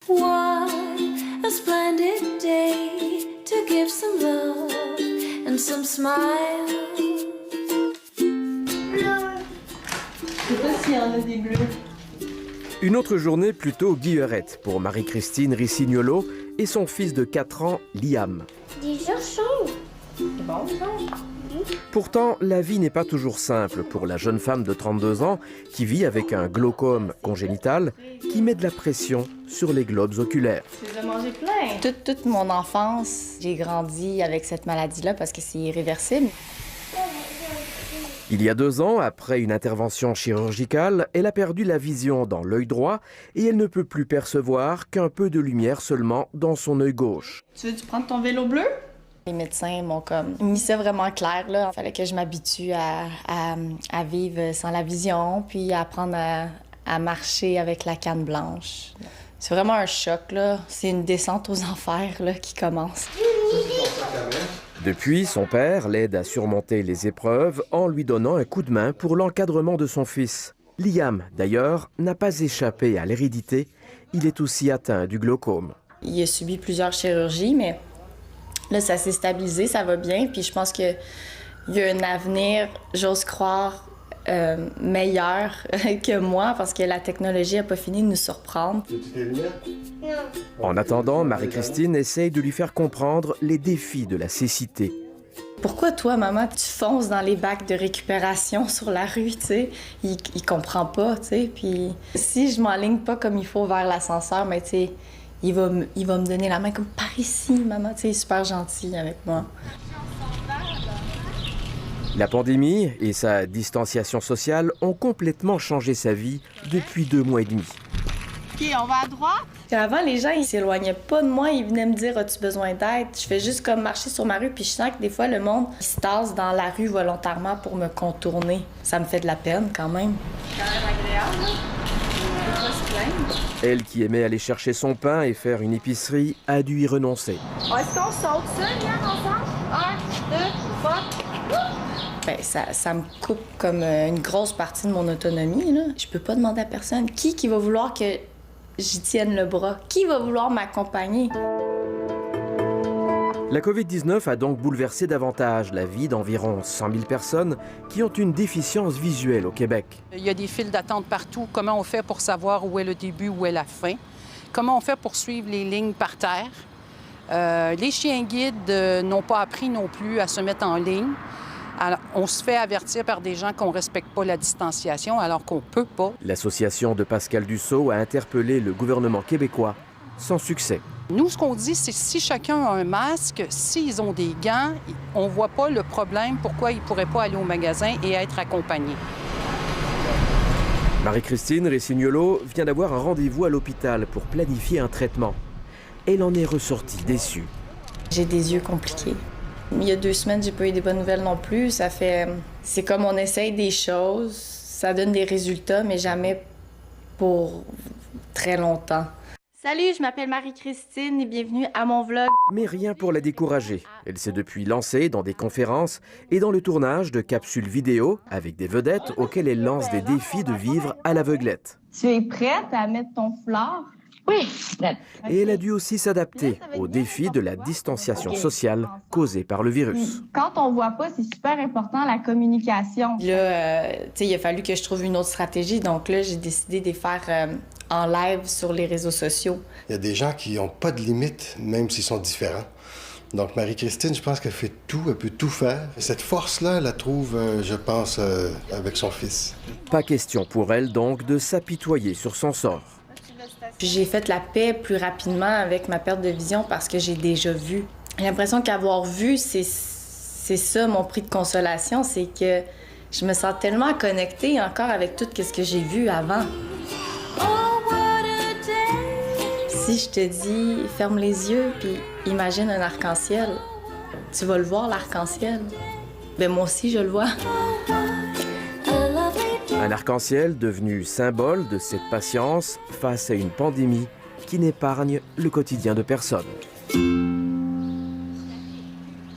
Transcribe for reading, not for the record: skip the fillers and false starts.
What a splendid day to give some love and some smiles. Je sais pas s'il y en a des bleus. Une autre journée plutôt guillerette pour Marie-Christine Ricignolo et son fils de 4 ans, Liam. Des oursons. C'est bon, ça? Pourtant, la vie n'est pas toujours simple pour la jeune femme de 32 ans qui vit avec un glaucome congénital qui met de la pression sur les globes oculaires. Tu les as mangés plein. Toute mon enfance, j'ai grandi avec cette maladie-là parce que c'est irréversible. Il y a 2 ans, après une intervention chirurgicale, elle a perdu la vision dans l'œil droit et elle ne peut plus percevoir qu'un peu de lumière seulement dans son œil gauche. Tu veux-tu prendre ton vélo bleu? Les médecins m'ont mis ça vraiment clair, là. Il fallait que je m'habitue à vivre sans la vision, puis à apprendre à marcher avec la canne blanche. C'est vraiment un choc, là. C'est une descente aux enfers, là, qui commence. Depuis, son père l'aide à surmonter les épreuves en lui donnant un coup de main pour l'encadrement de son fils. Liam, d'ailleurs, n'a pas échappé à l'hérédité. Il est aussi atteint du glaucome. Il a subi plusieurs chirurgies, mais là, ça s'est stabilisé, ça va bien. Puis je pense qu'il y a un avenir, j'ose croire, meilleur que moi, parce que la technologie n'a pas fini de nous surprendre. Non. En attendant, Marie-Christine essaye de lui faire comprendre les défis de la cécité. Pourquoi toi, maman, tu fonces dans les bacs de récupération sur la rue, tu sais? Il comprend pas, tu sais. Puis si je m'enligne pas comme il faut vers l'ascenseur, mais tu sais, il va me donner la main comme par ici, maman, tu sais, super gentil avec moi. La pandémie et sa distanciation sociale ont complètement changé sa vie depuis 2 mois et demi. OK, on va à droite. Avant, les gens, ils s'éloignaient pas de moi. Ils venaient me dire « As-tu besoin d'aide? » Je fais juste comme marcher sur ma rue, puis je sens que des fois, le monde il se tasse dans la rue volontairement pour me contourner. Ça me fait de la peine, quand même. C'est quand même agréable, là. Faut pas se plaindre. Elle, qui aimait aller chercher son pain et faire une épicerie, a dû y renoncer. Est-ce qu'on saute ça, viens ensemble? 1, 2, 3. Ben, ça me coupe comme une grosse partie de mon autonomie, là. Je peux pas demander à personne. Qui va vouloir que j'y tienne le bras? Qui va vouloir m'accompagner? La COVID-19 a donc bouleversé davantage la vie d'environ 100 000 personnes qui ont une déficience visuelle au Québec. Il y a des files d'attente partout. Comment on fait pour savoir où est le début, où est la fin? Comment on fait pour suivre les lignes par terre? Les chiens guides n'ont pas appris non plus à se mettre en ligne. Alors, on se fait avertir par des gens qu'on ne respecte pas la distanciation alors qu'on ne peut pas. L'association de Pascal Dussault a interpellé le gouvernement québécois sans succès. Nous, ce qu'on dit, c'est si chacun a un masque, s'ils ont des gants, on ne voit pas le problème pourquoi ils ne pourraient pas aller au magasin et être accompagnés. Marie-Christine Ricignolo vient d'avoir un rendez-vous à l'hôpital pour planifier un traitement. Elle en est ressortie déçue. J'ai des yeux compliqués. Il y a 2 semaines, j'ai pas eu des bonnes nouvelles non plus. C'est comme on essaye des choses, ça donne des résultats, mais jamais pour très longtemps. Salut, je m'appelle Marie-Christine et bienvenue à mon vlog. Mais rien pour la décourager. Elle s'est depuis lancée dans des conférences et dans le tournage de capsules vidéo avec des vedettes auxquelles elle lance des défis de vivre à l'aveuglette. Tu es prête à mettre ton foulard? Oui. Et elle a dû aussi s'adapter au défi de la distanciation sociale causée par le virus. Quand on voit pas, c'est super important la communication. Là, tu sais, il a fallu que je trouve une autre stratégie. Donc là, j'ai décidé de les faire en live sur les réseaux sociaux. Il y a des gens qui n'ont pas de limite, même s'ils sont différents. Donc Marie-Christine, je pense qu'elle fait tout, elle peut tout faire. Cette force-là, elle la trouve, je pense, avec son fils. Pas question pour elle, donc, de s'apitoyer sur son sort. Puis j'ai fait la paix plus rapidement avec ma perte de vision parce que j'ai déjà vu. J'ai l'impression qu'avoir vu, c'est ça mon prix de consolation, c'est que je me sens tellement connectée encore avec tout ce que j'ai vu avant. Si je te dis, ferme les yeux puis imagine un arc-en-ciel, tu vas le voir, l'arc-en-ciel. Ben moi aussi, je le vois. Un arc-en-ciel devenu symbole de cette patience face à une pandémie qui n'épargne le quotidien de personne.